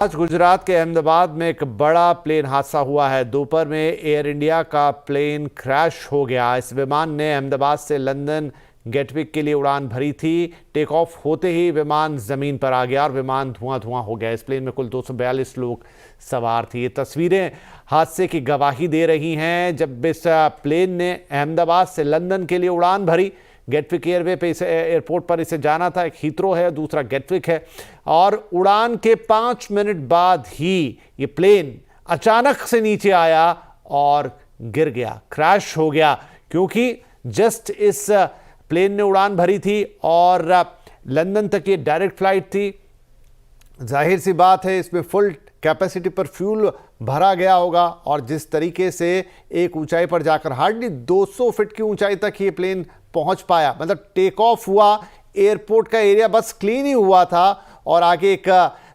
आज गुजरात के अहमदाबाद में एक बड़ा प्लेन हादसा हुआ है। दोपहर में एयर इंडिया का प्लेन क्रैश हो गया। इस विमान ने अहमदाबाद से लंदन गेटविक के लिए उड़ान भरी थी। टेक ऑफ होते ही विमान जमीन पर आ गया और विमान धुआं हो गया। इस प्लेन में कुल 242 लोग सवार थे। ये तस्वीरें हादसे की गवाही दे रही हैं। जब इस प्लेन ने अहमदाबाद से लंदन के लिए उड़ान भरी, गेटविक एयरपोर्ट पर इसे जाना था। एक हीथ्रो है, दूसरा गेटविक है, और उड़ान के 5 मिनट बाद ही ये प्लेन अचानक से नीचे आया और गिर गया, क्रैश हो गया। क्योंकि जस्ट इस प्लेन ने उड़ान भरी थी और लंदन तक ये डायरेक्ट फ्लाइट थी। जाहिर सी बात है, इसमें फुल कैपेसिटी पर फ्यूल भरा गया होगा और जिस तरीके से एक ऊंचाई पर जाकर हार्डली 200 फीट की ऊंचाई तक ये प्लेन पहुंच पाया, मतलब टेक ऑफ हुआ, एयरपोर्ट का एरिया बस क्लीन ही हुआ था और आगे एक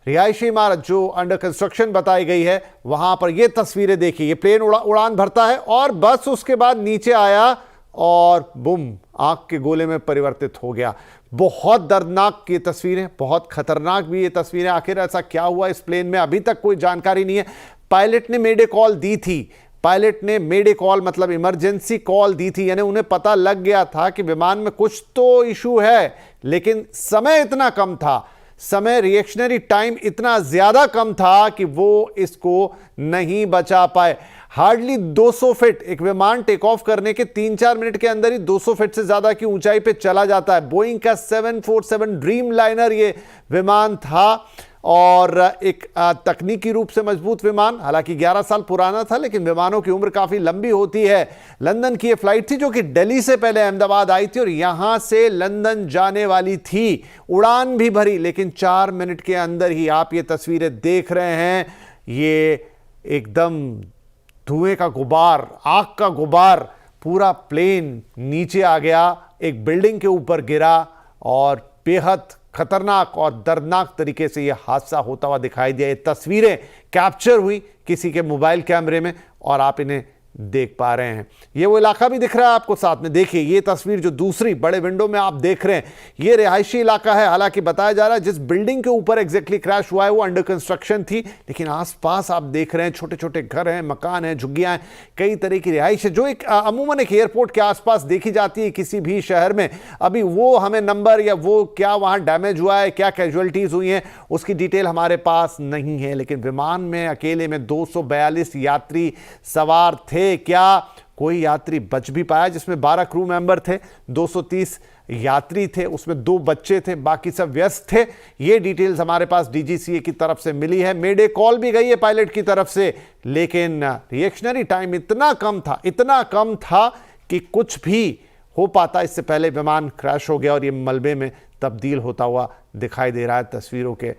रिहायशी इमारत जो अंडर कंस्ट्रक्शन बताई गई है, वहां पर ये तस्वीरें देखिए। ये प्लेन उड़ान भरता है और बस उसके बाद नीचे आया और बुम, आग के गोले में परिवर्तित हो गया। बहुत दर्दनाक ये तस्वीरें, बहुत खतरनाक भी ये तस्वीरें। आखिर ऐसा क्या हुआ इस प्लेन में, अभी तक कोई जानकारी नहीं है। पायलट ने मेडे कॉल दी थी, पायलट ने मेडे कॉल मतलब इमरजेंसी कॉल दी थी, यानी उन्हें पता लग गया था कि विमान में कुछ तो इशू है, लेकिन समय इतना कम था, समय रिएक्शनरी टाइम इतना ज्यादा कम था कि वो इसको नहीं बचा पाए। हार्डली 200 फीट एक विमान टेक ऑफ करने के 3-4 मिनट के अंदर ही 200 फीट से ज्यादा की ऊंचाई पे चला जाता है। बोइंग का 747 ड्रीम लाइनर ये विमान था और एक तकनीकी रूप से मजबूत विमान, हालांकि 11 साल पुराना था, लेकिन विमानों की उम्र काफी लंबी होती है। लंदन की ये फ्लाइट थी जो कि दिल्ली से पहले अहमदाबाद आई थी और यहां से लंदन जाने वाली थी। उड़ान भी भरी, लेकिन 4 मिनट के अंदर ही आप ये तस्वीरें देख रहे हैं, ये एकदम धुएं का गुबार, आग का गुबार, पूरा प्लेन नीचे आ गया, एक बिल्डिंग के ऊपर गिरा और बेहद खतरनाक और दर्दनाक तरीके से यह हादसा होता हुआ दिखाई दिया। ये तस्वीरें कैप्चर हुई किसी के मोबाइल कैमरे में और आप इन्हें देख पा रहे हैं। ये वो इलाका भी दिख रहा है आपको साथ में, देखिए ये तस्वीर जो दूसरी बड़े विंडो में आप देख रहे हैं, ये रिहायशी इलाका है। हालांकि बताया जा रहा है जिस बिल्डिंग के ऊपर एग्जैक्टली क्रैश हुआ है वो अंडर कंस्ट्रक्शन थी, लेकिन आसपास आप देख रहे हैं छोटे छोटे घर हैं, मकान हैं, झुग्गियां हैं, कई तरह की रिहाइश है जो एक अमूमन एक एयरपोर्ट के आसपास देखी जाती है किसी भी शहर में। अभी वो हमें नंबर या वो क्या वहां डैमेज हुआ है, क्या कैजुअलिटीज हुई हैं, उसकी डिटेल हमारे पास नहीं है। लेकिन विमान में अकेले में 242 यात्री सवार थे। क्या कोई यात्री बच भी पाया, जिसमें 12 क्रू मेंबर थे, 230 यात्री थे, उसमें 2 बच्चे थे, बाकी सब व्यस्त थे। ये डिटेल्स हमारे पास डीजीसीए की तरफ से मिली है। मेडे कॉल भी गई है पायलट की तरफ से, लेकिन रिएक्शनरी टाइम इतना कम था कि कुछ भी हो पाता इससे पहले विमान क्रैश हो गया और ये मलबे में तब्दील होता हुआ दिखाई दे रहा है तस्वीरों के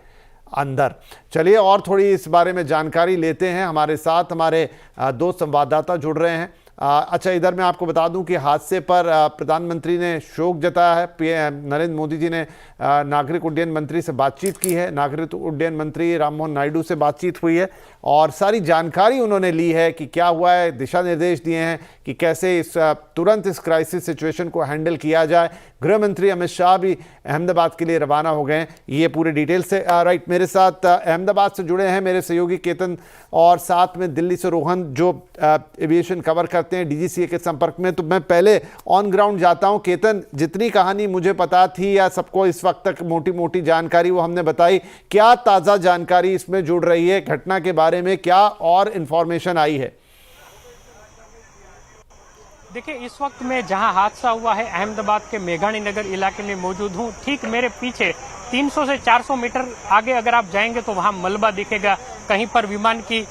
अंदर। चलिए और थोड़ी इस बारे में जानकारी लेते हैं। हमारे साथ हमारे 2 संवाददाता जुड़ रहे हैं। अच्छा, इधर मैं आपको बता दूं कि हादसे पर प्रधानमंत्री ने शोक जताया है। नरेंद्र मोदी जी ने नागरिक उड्डयन मंत्री से बातचीत की है, नागरिक उड्डयन मंत्री राममोहन नायडू से बातचीत हुई है और सारी जानकारी उन्होंने ली है कि क्या हुआ है, दिशा निर्देश दिए हैं कि कैसे तुरंत इस क्राइसिस सिचुएशन को हैंडल किया जाए। गृह मंत्री अमित शाह भी अहमदाबाद के लिए रवाना हो गए हैं। ये पूरे डिटेल से राइट, मेरे साथ अहमदाबाद से जुड़े हैं मेरे सहयोगी केतन और साथ में दिल्ली से रोहन जो एविएशन कवर करते हैं डीजीसीए के संपर्क में। तो मैं पहले ऑन ग्राउंड जाता हूं। केतन, जितनी कहानी मुझे पता थी या सबको इस वक्त तक मोटी मोटी जानकारी वो हमने बताई, क्या ताज़ा जानकारी इसमें जुड़ रही है घटना के बारे में, क्या और इंफॉर्मेशन आई है? देखिए, इस वक्त मैं जहां हादसा हुआ है अहमदाबाद के मेघानी नगर इलाके में मौजूद हूं। ठीक मेरे पीछे 300 से 400 मीटर आगे अगर आप जाएंगे तो वहां मलबा दिखेगा, कहीं पर विमान की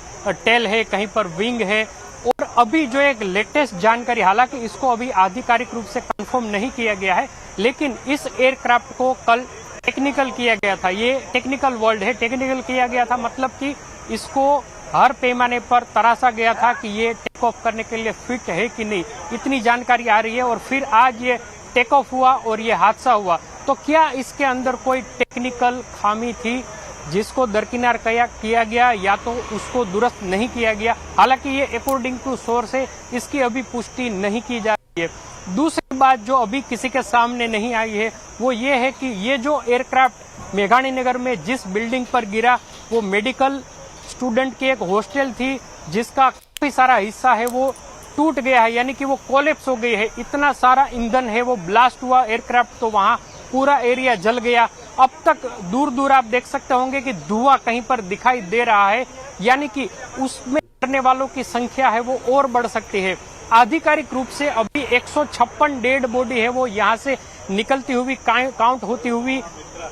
टेल है, कहीं पर विंग है। और अभी जो एक लेटेस्ट जानकारी, हालांकि इसको अभी आधिकारिक रूप से कंफर्म नहीं किया गया है, लेकिन इस एयरक्राफ्ट को कल टेक्निकल किया गया था। ये टेक्निकल वर्ल्ड है, टेक्निकल किया गया था मतलब कि इसको हर पैमाने पर तराशा गया था कि ये टेक ऑफ करने के लिए फिट है कि नहीं, इतनी जानकारी आ रही है। और फिर आज ये टेक ऑफ हुआ और ये हादसा हुआ। तो क्या इसके अंदर कोई टेक्निकल खामी थी जिसको दरकिनार किया गया या तो उसको दुरुस्त नहीं किया गया? हालांकि ये अकॉर्डिंग टू सोर्स है, इसकी अभी पुष्टि नहीं की जा रही है। दूसरी बात जो अभी किसी के सामने नहीं आई है वो ये है कि ये जो एयरक्राफ्ट मेघानी नगर में जिस बिल्डिंग पर गिरा वो मेडिकल स्टूडेंट की एक हॉस्टल थी, जिसका काफी सारा हिस्सा है वो टूट गया है, यानी कि वो कोलैप्स हो गई है। इतना सारा ईंधन है वो ब्लास्ट हुआ एयरक्राफ्ट, तो वहां पूरा एरिया जल गया। अब तक दूर दूर आप देख सकते होंगे कि धुआं कहीं पर दिखाई दे रहा है, यानी कि उसमें मरने वालों की संख्या है वो और बढ़ सकती है। आधिकारिक रूप से अभी 156 डेड बॉडी है वो यहाँ से निकलती हुई काउंट होती हुई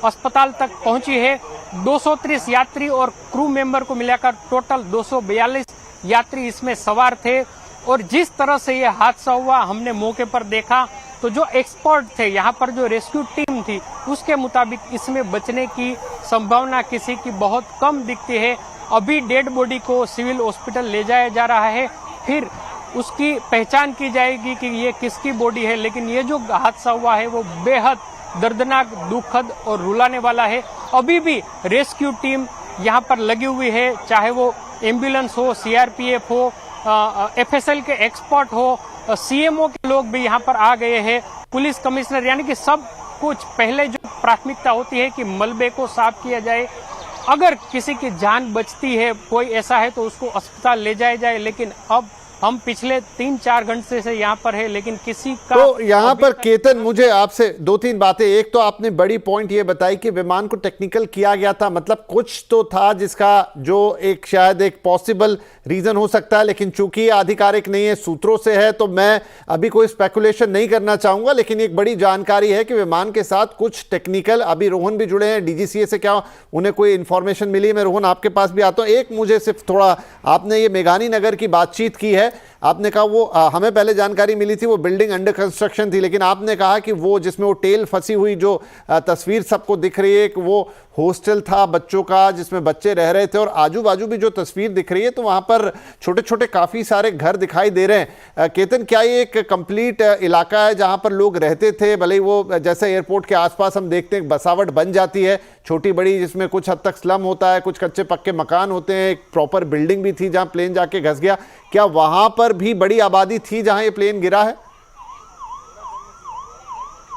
अस्पताल तक पहुंची है। 230 यात्री और क्रू मेंबर को मिलाकर टोटल 242 यात्री इसमें सवार थे। और जिस तरह से ये हादसा हुआ हमने मौके पर देखा, तो जो एक्सपर्ट थे यहाँ पर, जो रेस्क्यू टीम थी, उसके मुताबिक इसमें बचने की संभावना किसी की बहुत कम दिखती है। अभी डेड बॉडी को सिविल हॉस्पिटल ले जाया जा रहा है, फिर उसकी पहचान की जाएगी कि ये किसकी बॉडी है। लेकिन ये जो हादसा हुआ है वो बेहद दर्दनाक, दुखद और रुलाने वाला है। अभी भी रेस्क्यू टीम यहाँ पर लगी हुई है, चाहे वो एम्बुलेंस हो, सीआरपीएफ हो, एफएसएल के एक्सपर्ट हो, सीएमओ के लोग भी यहाँ पर आ गए हैं, पुलिस कमिश्नर, यानी कि सब कुछ। पहले जो प्राथमिकता होती है कि मलबे को साफ किया जाए, अगर किसी की जान बचती है, कोई ऐसा है, तो उसको अस्पताल ले जाया जाए। लेकिन अब हम पिछले 3-4 घंटे से यहाँ पर है, लेकिन किसी का तो यहाँ पर केतन, मुझे आपसे 2-3 बातें। एक तो आपने बड़ी पॉइंट ये बताई कि विमान को टेक्निकल किया गया था, मतलब कुछ तो था जिसका जो एक शायद एक पॉसिबल रीजन हो सकता है, लेकिन चूंकि आधिकारिक नहीं है, सूत्रों से है, तो मैं अभी कोई स्पेकुलेशन नहीं करना चाहूंगा। लेकिन एक बड़ी जानकारी है कि विमान के साथ कुछ टेक्निकल, अभी रोहन भी जुड़े हैं डीजीसीए से, क्या उन्हें कोई इंफॉर्मेशन मिली? मैं रोहन आपके पास भी आता हूं। एक मुझे सिर्फ थोड़ा, आपने ये मेघानी नगर की बातचीत की है, आपने कहा वो हमें पहले जानकारी मिली थी वो बिल्डिंग अंडर कंस्ट्रक्शन थी, लेकिन आपने कहा कि वो जिसमें वो टेल फंसी हुई जो तस्वीर सबको दिख रही है कि वो हॉस्टल था बच्चों का, जिसमें बच्चे रह रहे थे, और आजू बाजू भी जो तस्वीर दिख रही है तो वहां पर छोटे छोटे काफी सारे घर दिखाई दे रहे हैं। केतन, क्या ये एक कंप्लीट इलाका है जहां पर लोग रहते थे? भले ही वो जैसे एयरपोर्ट के आसपास हम देखते हैं बसावट बन जाती है छोटी बड़ी, जिसमें कुछ हद तक स्लम होता है, कुछ कच्चे पक्के मकान होते हैं, एक प्रॉपर बिल्डिंग भी थी जहां प्लेन जाके घस गया, क्या वहां पर भी बड़ी आबादी थी जहां ये प्लेन गिरा है?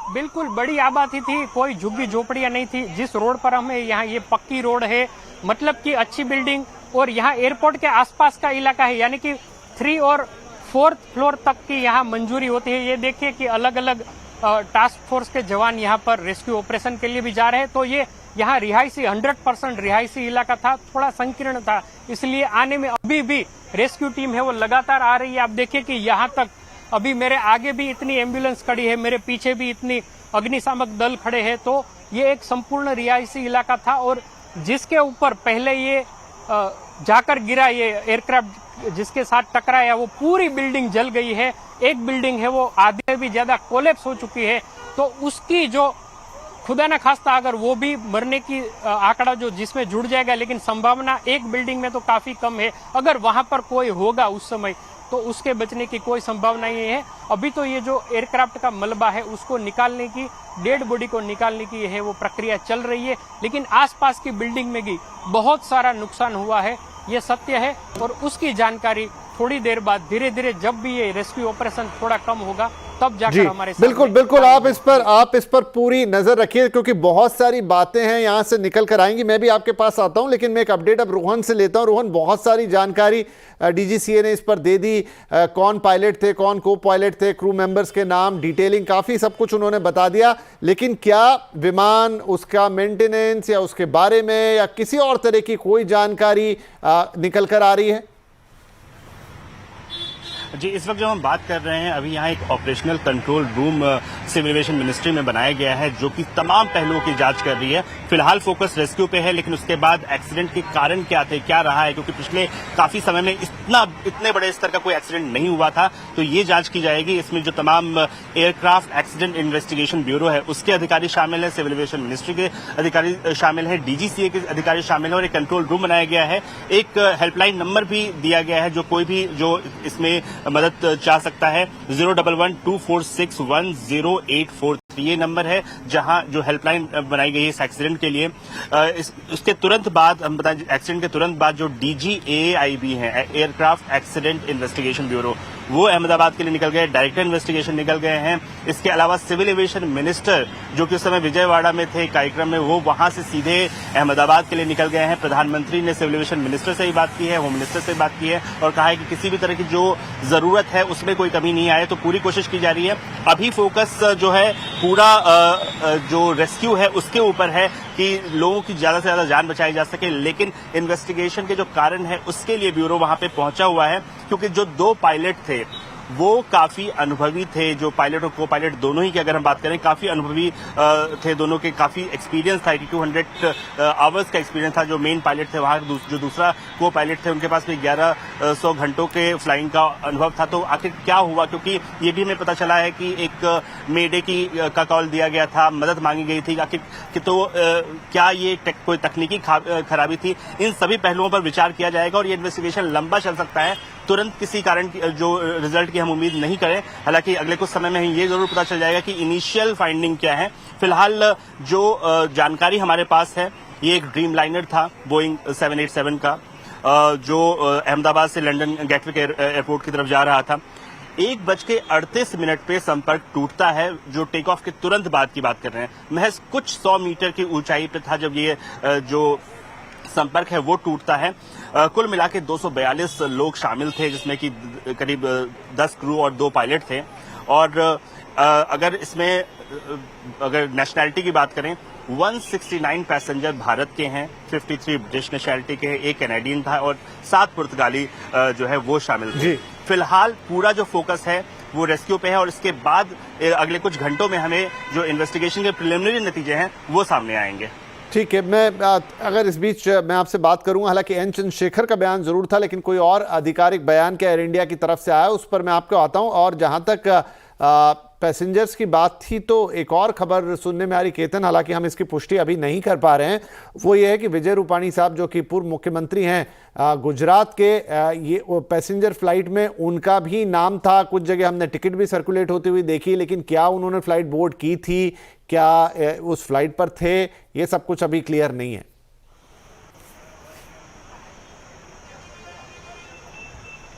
बिल्कुल बड़ी आबादी थी, कोई झुग्गी झोपड़ियां नहीं थी। जिस रोड पर हमें यहाँ, ये पक्की रोड है, मतलब कि अच्छी बिल्डिंग, और यहाँ एयरपोर्ट के आसपास का इलाका है, यानी कि 3 और 4th फ्लोर तक की यहाँ मंजूरी होती है। ये देखिए कि अलग अलग टास्क फोर्स के जवान यहाँ पर रेस्क्यू ऑपरेशन के लिए भी जा रहे हैं। तो ये यहाँ रिहायशी 100% रिहायशी इलाका था, थोड़ा संकीर्ण था, इसलिए आने में अभी भी रेस्क्यू टीम है वो लगातार आ रही है। आप देखिए कि यहाँ तक अभी मेरे आगे भी इतनी एम्बुलेंस खड़ी है, मेरे पीछे भी इतनी अग्निशामक दल खड़े हैं। तो ये एक संपूर्ण रिहायशी इलाका था, और जिसके ऊपर पहले ये जाकर गिरा, ये एयरक्राफ्ट जिसके साथ टकराया, वो पूरी बिल्डिंग जल गई है। एक बिल्डिंग है वो आधे से भी ज्यादा कोलैप्स हो चुकी है। तो उसकी जो खुदा न खास्ता अगर वो भी मरने की आंकड़ा जो जिसमें जुड़ जाएगा, लेकिन संभावना एक बिल्डिंग में तो काफी कम है। अगर वहां पर कोई होगा उस समय तो उसके बचने की कोई संभावना नहीं है। अभी तो ये जो एयरक्राफ्ट का मलबा है उसको निकालने की, डेड बॉडी को निकालने की है वो प्रक्रिया चल रही है। लेकिन आसपास की बिल्डिंग में भी बहुत सारा नुकसान हुआ है, ये सत्य है। और उसकी जानकारी थोड़ी देर बाद धीरे धीरे जब भी ये रेस्क्यू ऑपरेशन थोड़ा कम होगा तब जाकर हमारे बिल्कुल बिल्कुल आप इस पर पूरी नजर रखिए, क्योंकि बहुत सारी बातें हैं यहां से निकल कर आएंगी। मैं भी आपके पास आता हूं, लेकिन मैं एक अपडेट अब रोहन से लेता हूं। रोहन, बहुत सारी जानकारी डीजीसीए ने इस पर दे दी, कौन पायलट थे, कौन को पायलट थे, क्रू मेंबर्स के नाम, डिटेलिंग, काफी सब कुछ उन्होंने बता दिया। लेकिन क्या विमान, उसका मेंटेनेंस या उसके बारे में या किसी और तरह की कोई जानकारी निकल कर आ रही है? जी, इस वक्त जब हम बात कर रहे हैं, अभी यहाँ एक operational control room civil aviation ministry में बनाया गया है जो कि तमाम पहलुओं की जांच कर रही है। फिलहाल फोकस रेस्क्यू पे है, लेकिन उसके बाद एक्सीडेंट के कारण क्या थे, क्या रहा है, क्योंकि पिछले काफी समय में इतने बड़े स्तर का कोई एक्सीडेंट नहीं हुआ था, तो ये जांच की जाएगी। इसमें जो तमाम एयरक्राफ्ट एक्सीडेंट इन्वेस्टिगेशन ब्यूरो है उसके अधिकारी शामिल है, सिविल एविएशन मिनिस्ट्री के अधिकारी शामिल है, डीजीसीए के अधिकारी शामिल है, और एक कंट्रोल रूम बनाया गया है। एक हेल्पलाइन नंबर भी दिया गया है जो कोई भी जो इसमें मदद चाह सकता है, 01124610843 ये नंबर है जहां जो हेल्पलाइन बनाई गई है इस एक्सीडेंट के लिए। उसके तुरंत बाद हम बताएं, एक्सीडेंट के तुरंत बाद जो DGAIB है, एयरक्राफ्ट एक्सीडेंट इन्वेस्टिगेशन ब्यूरो, वो अहमदाबाद के लिए निकल गए, डायरेक्टर इन्वेस्टिगेशन निकल गए हैं। इसके अलावा सिविल एविएशन मिनिस्टर जो कि उस समय विजयवाड़ा में थे कार्यक्रम में, वो वहां से सीधे अहमदाबाद के लिए निकल गए हैं। प्रधानमंत्री ने सिविल एविएशन मिनिस्टर से ही बात की है, होम मिनिस्टर से बात की है और कहा है कि किसी भी तरह की जो जरूरत है उसमें कोई कमी नहीं आए, तो पूरी कोशिश की जा रही है। अभी फोकस जो है पूरा जो रेस्क्यू है उसके ऊपर है कि लोगों की ज्यादा से ज्यादा जान बचाई जा सके, लेकिन इन्वेस्टिगेशन के जो कारण है उसके लिए ब्यूरो वहां पे पहुंचा हुआ है, क्योंकि जो 2 पायलट थे वो काफी अनुभवी थे। जो पायलट और को पायलट दोनों ही की अगर हम बात करें, काफी अनुभवी थे दोनों के, काफी एक्सपीरियंस था, 8200 आवर्स का एक्सपीरियंस था। जो मेन पायलट थे वहां जो दूसरा को पायलट थे उनके पास भी 1100 घंटों के फ्लाइंग का अनुभव था। तो आखिर क्या हुआ, क्योंकि ये भी हमें पता चला है कि एक मेडे का कॉल दिया गया था, मदद मांगी गई थी, आखिर कि तो क्या ये कोई तकनीकी खराबी थी। इन सभी पहलुओं पर विचार किया जाएगा और ये इन्वेस्टिगेशन लंबा चल सकता है। तुरंत किसी कारण जो रिजल्ट की हम उम्मीद नहीं करें, हालांकि अगले कुछ समय में ये जरूर पता चल जाएगा कि इनिशियल फाइंडिंग क्या है। फिलहाल जो जानकारी हमारे पास है, ये एक ड्रीम लाइनर था बोइंग 787 का, जो अहमदाबाद से लंदन गेटविक एयरपोर्ट की तरफ जा रहा था। 1:38 पे संपर्क टूटता है, जो टेक ऑफ के तुरंत बाद की बात कर रहे हैं। महज कुछ 100 मीटर की ऊंचाई पे था जब ये जो संपर्क है वो टूटता है। कुल मिला के 242 लोग शामिल थे, जिसमें कि करीब 10 क्रू और 2 पायलट थे। और अगर इसमें अगर नेशनैलिटी की बात करें, 169 पैसेंजर भारत के हैं, 53 ब्रिटिश नेशनैलिटी के हैं, 1 कैनेडियन था और 7 पुर्तगाली जो है वो शामिल थे। फिलहाल पूरा जो फोकस है वो रेस्क्यू पे है और इसके बाद अगले कुछ घंटों में हमें जो इन्वेस्टिगेशन के प्रिलिमिनरी नतीजे हैं वो सामने आएंगे। ठीक है, मैं अगर इस बीच मैं आपसे बात करूंगा, हालांकि एन चंद्रशेखर का बयान जरूर था, लेकिन कोई और आधिकारिक बयान क्या एयर इंडिया की तरफ से आया उस पर मैं आपको आता हूं। और जहां तक पैसेंजर्स की बात थी, तो एक और खबर सुनने में आ रही केतन, हालांकि हम इसकी पुष्टि अभी नहीं कर पा रहे हैं, वो ये है कि विजय रूपाणी साहब जो कि पूर्व मुख्यमंत्री हैं गुजरात के, ये पैसेंजर फ्लाइट में उनका भी नाम था। कुछ जगह हमने टिकट भी सर्कुलेट होती हुई देखी, लेकिन क्या उन्होंने फ्लाइट बोर्ड की थी, क्या उस फ्लाइट पर थे, ये सब कुछ अभी क्लियर नहीं है।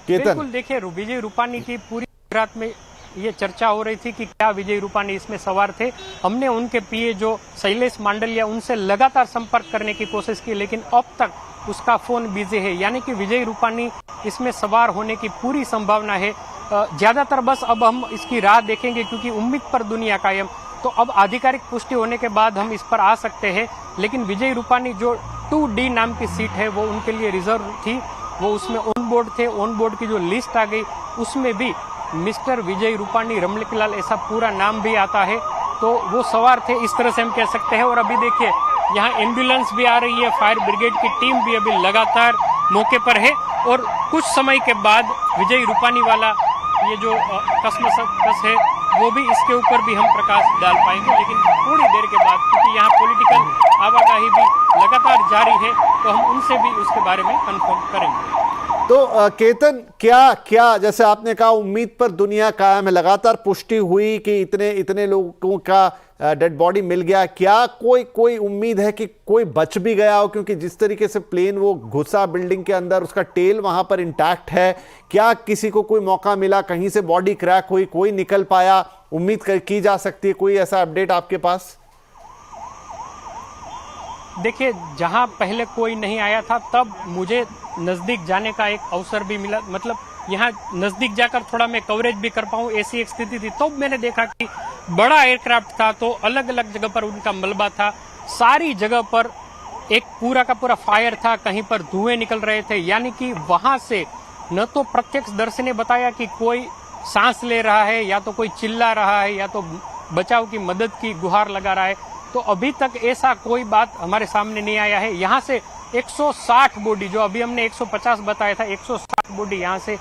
केतन, बिल्कुल, देखिए विजय रूपाणी की पूरी गुजरात में ये चर्चा हो रही थी कि क्या विजय रूपाणी इसमें सवार थे। हमने उनके पीए जो शैलेश मांडलिया, उनसे लगातार संपर्क करने की कोशिश की, लेकिन अब तक उसका फोन बिजी है, यानी कि विजय रूपाणी इसमें सवार होने की पूरी संभावना है। ज्यादातर बस अब हम इसकी राह देखेंगे, क्योंकि उम्मीद पर दुनिया कायम। तो अब आधिकारिक पुष्टि होने के बाद हम इस पर आ सकते हैं, लेकिन विजय रूपाणी जो 2D नाम की सीट है वो उनके लिए रिजर्व थी, वो उसमें ऑन बोर्ड थे। ऑन बोर्ड की जो लिस्ट आ गई उसमें भी मिस्टर विजय रूपाणी रमलिकलाल ऐसा पूरा नाम भी आता है, तो वो सवार थे, इस तरह से हम कह सकते हैं। और अभी देखिए यहाँ एम्बुलेंस भी आ रही है, फायर ब्रिगेड की टीम भी अभी लगातार मौके पर है, और कुछ समय के बाद विजय रूपाणी वाला ये जो कसमस है वो भी, इसके ऊपर भी हम प्रकाश डाल पाएंगे, लेकिन थोड़ी देर के बाद, क्योंकि यहाँ पॉलिटिकल आवाजाही भी लगातार जारी है, तो हम उनसे भी उसके बारे में कंफर्म करेंगे। तो केतन, क्या जैसे आपने कहा उम्मीद पर दुनिया कायम है, लगातार पुष्टि हुई कि इतने लोगों का डेड बॉडी मिल गया, क्या कोई उम्मीद है कि कोई बच भी गया हो? क्योंकि जिस तरीके से प्लेन वो घुसा बिल्डिंग के अंदर, उसका टेल वहां पर इंटैक्ट है, क्या किसी को कोई मौका मिला, कहीं से बॉडी क्रैक हुई, कोई निकल पाया, उम्मीद की जा सकती है? कोई ऐसा अपडेट आपके पास? देखिए, जहां पहले कोई नहीं आया था तब मुझे नजदीक जाने का एक अवसर भी मिला, मतलब यहाँ नजदीक जाकर थोड़ा मैं कवरेज भी कर पाऊं, ऐसी एक स्थिति थी। तो मैंने देखा कि बड़ा एयरक्राफ्ट था, तो अलग अलग जगह पर उनका मलबा था, सारी जगह पर एक पूरा का पूरा फायर था, कहीं पर धुएं निकल रहे थे, यानी कि वहां से न तो प्रत्यक्षदर्शी ने बताया कि कोई सांस ले रहा है, या तो कोई चिल्ला रहा है, या तो बचाव की मदद की गुहार लगा रहा है। तो अभी तक ऐसा कोई बात हमारे सामने नहीं आया है। यहाँ से 160 बॉडी, जो अभी हमने 150 बताया था, 160 बॉडी यहाँ से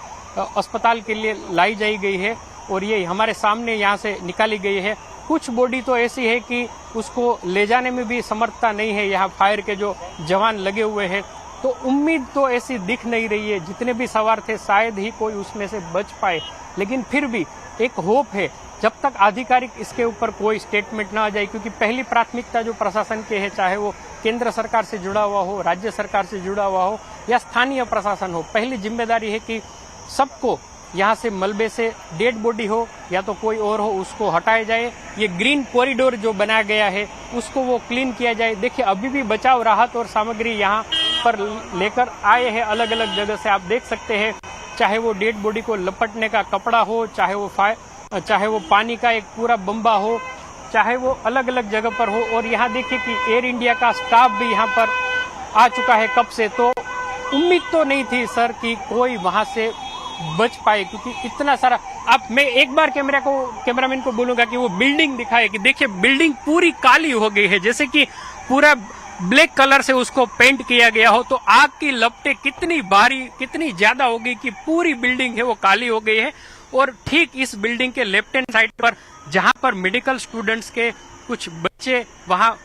अस्पताल के लिए लाई जाई गई है, और ये हमारे सामने यहाँ से निकाली गई है। कुछ बॉडी तो ऐसी है कि उसको ले जाने में भी समर्थता नहीं है, यहाँ फायर के जो जवान लगे हुए हैं। तो उम्मीद तो ऐसी दिख नहीं रही है, जितने भी सवार थे शायद ही कोई उसमें से बच पाए, लेकिन फिर भी एक होप है, जब तक आधिकारिक इसके ऊपर कोई स्टेटमेंट ना आ जाए, क्योंकि पहली प्राथमिकता जो प्रशासन के है, चाहे वो केंद्र सरकार से जुड़ा हुआ हो, राज्य सरकार से जुड़ा हुआ हो, या स्थानीय प्रशासन हो, पहली जिम्मेदारी है कि सबको यहाँ से मलबे से डेड बॉडी हो या तो कोई और हो उसको हटाया जाए। ये ग्रीन कॉरिडोर जो बनाया गया है उसको वो क्लीन किया जाए। देखिए अभी भी बचाव राहत और सामग्री यहाँ पर लेकर आए हैं अलग अलग जगह से, आप देख सकते हैं। चाहे वो डेड बॉडी को लपटने का कपड़ा हो, चाहे वो पानी का एक पूरा बम्बा हो, चाहे वो अलग अलग जगह पर हो। और यहाँ देखिए कि एयर इंडिया का स्टाफ भी यहाँ पर आ चुका है कब से। तो उम्मीद तो नहीं थी सर कि कोई वहां से बच पाए, क्योंकि इतना सारा। अब मैं एक बार कैमरामैन को बोलूंगा कि वो बिल्डिंग दिखाए कि देखिए बिल्डिंग पूरी काली हो गई है, जैसे कि पूरा ब्लैक कलर से उसको पेंट किया गया हो। तो आग की लपटें कितनी भारी, कितनी ज्यादा हो गई कि पूरी बिल्डिंग है वो काली हो गई है। और ठीक इस बिल्डिंग के लेफ्ट हैंड साइड पर जहां पर मेडिकल स्टूडेंट्स के कुछ बच्चे वहां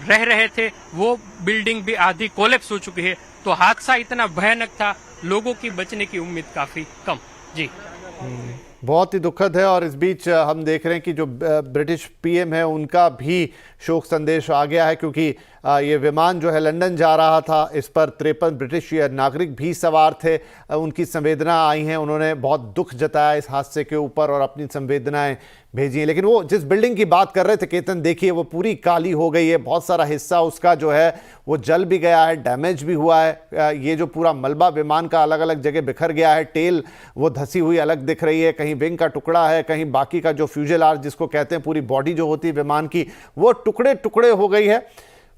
रह रहे थे, वो बिल्डिंग भी आधी कोलैप्स हो चुकी है। तो हादसा इतना भयानक था, लोगों की बचने की उम्मीद काफी कम। जी बहुत ही दुखद है। और इस बीच हम देख रहे हैं कि जो ब्रिटिश पीएम है उनका भी शोक संदेश आ गया है, क्योंकि ये विमान जो है लंदन जा रहा था, इस पर 53 ब्रिटिश नागरिक भी सवार थे। उनकी संवेदना आई हैं, उन्होंने बहुत दुख जताया इस हादसे के ऊपर और अपनी संवेदनाएं भेजी हैं। लेकिन वो जिस बिल्डिंग की बात कर रहे थे केतन, देखिए वो पूरी काली हो गई है, बहुत सारा हिस्सा उसका जो है वो जल भी गया है, डैमेज भी हुआ है। ये जो पूरा मलबा विमान का अलग अलग जगह बिखर गया है, टेल वो धसी हुई अलग दिख रही है, कहीं विंग का टुकड़ा है, कहीं बाकी का जो फ्यूजेलाज जिसको कहते हैं, पूरी बॉडी जो होती है विमान की, वो टुकड़े टुकड़े हो गई है।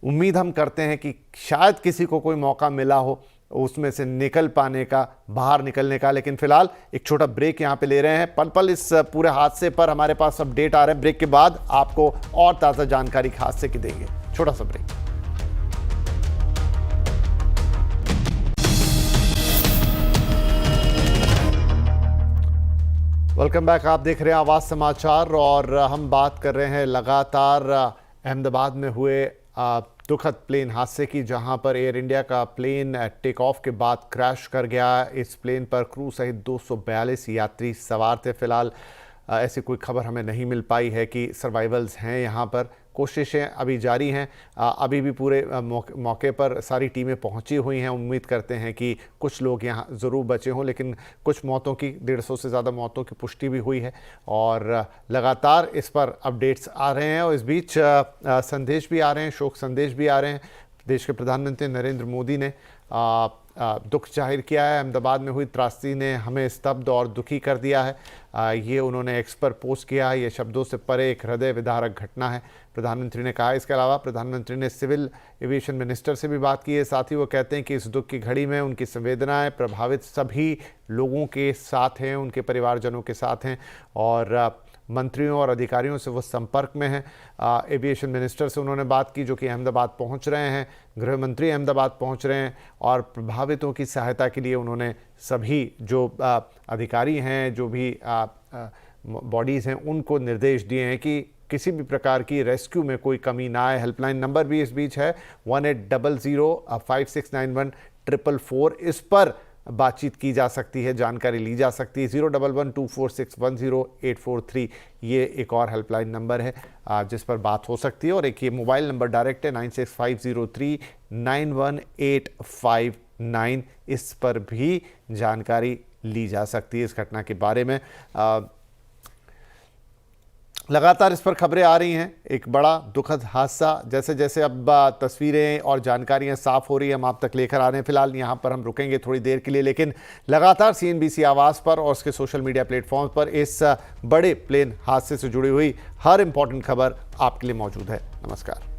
उम्मीद हम करते हैं कि शायद किसी को कोई मौका मिला हो उसमें से निकल पाने का, बाहर निकलने का। लेकिन फिलहाल एक छोटा ब्रेक यहाँ पे ले रहे हैं। पल पल इस पूरे हादसे पर हमारे पास अपडेट आ रहे हैं। ब्रेक के बाद आपको और ताज़ा जानकारी हादसे की देंगे। छोटा सा ब्रेक। Welcome back. आप देख रहे हैं आवाज समाचार और हम बात कर रहे हैं लगातार अहमदाबाद में हुए दुखद प्लेन हादसे की, जहां पर एयर इंडिया का प्लेन टेक ऑफ के बाद क्रैश कर गया। इस प्लेन पर क्रू सहित 242 यात्री सवार थे। फिलहाल ऐसी कोई खबर हमें नहीं मिल पाई है कि सर्वाइवल्स हैं यहाँ पर। कोशिशें अभी जारी हैं। अभी भी पूरे मौके पर सारी टीमें पहुंची हुई हैं। उम्मीद करते हैं कि कुछ लोग यहाँ ज़रूर बचे हों, लेकिन कुछ मौतों की 150 से ज़्यादा मौतों की पुष्टि भी हुई है और लगातार इस पर अपडेट्स आ रहे हैं। और इस बीच संदेश भी आ रहे हैं, शोक संदेश भी आ रहे हैं। देश के प्रधानमंत्री नरेंद्र मोदी ने दुख जाहिर किया है। अहमदाबाद में हुई त्रासदी ने हमें स्तब्ध और दुखी कर दिया है, ये उन्होंने एक्स पर पोस्ट किया है। ये शब्दों से परे एक हृदय विदारक घटना है, प्रधानमंत्री ने कहा। इसके अलावा प्रधानमंत्री ने सिविल एविएशन मिनिस्टर से भी बात की है। साथ ही वो कहते हैं कि इस दुख की घड़ी में उनकी संवेदनाएं प्रभावित सभी लोगों के साथ हैं, उनके परिवारजनों के साथ हैं और मंत्रियों और अधिकारियों से वो संपर्क में हैं। एविएशन मिनिस्टर से उन्होंने बात की जो कि अहमदाबाद पहुंच रहे हैं, गृह मंत्री अहमदाबाद पहुंच रहे हैं और प्रभावितों की सहायता के लिए उन्होंने सभी जो अधिकारी हैं, जो भी बॉडीज़ हैं, उनको निर्देश दिए हैं कि किसी भी प्रकार की रेस्क्यू में कोई कमी ना आए। हेल्पलाइन नंबर भी इस बीच है 1800-5691-444। इस पर बातचीत की जा सकती है, जानकारी ली जा सकती है। 011-246-10843 ये एक और हेल्पलाइन नंबर है जिस पर बात हो सकती है। और एक ये मोबाइल नंबर डायरेक्ट है 9650391859, इस पर भी जानकारी ली जा सकती है इस घटना के बारे में। लगातार इस पर खबरें आ रही हैं। एक बड़ा दुखद हादसा, जैसे जैसे अब तस्वीरें और जानकारियां साफ हो रही हैं हम आप तक लेकर आ रहे हैं। फिलहाल यहां पर हम रुकेंगे थोड़ी देर के लिए, लेकिन लगातार CNBC आवाज़ पर और उसके सोशल मीडिया प्लेटफॉर्म पर इस बड़े प्लेन हादसे से जुड़ी हुई हर इंपॉर्टेंट खबर आपके लिए मौजूद है। नमस्कार।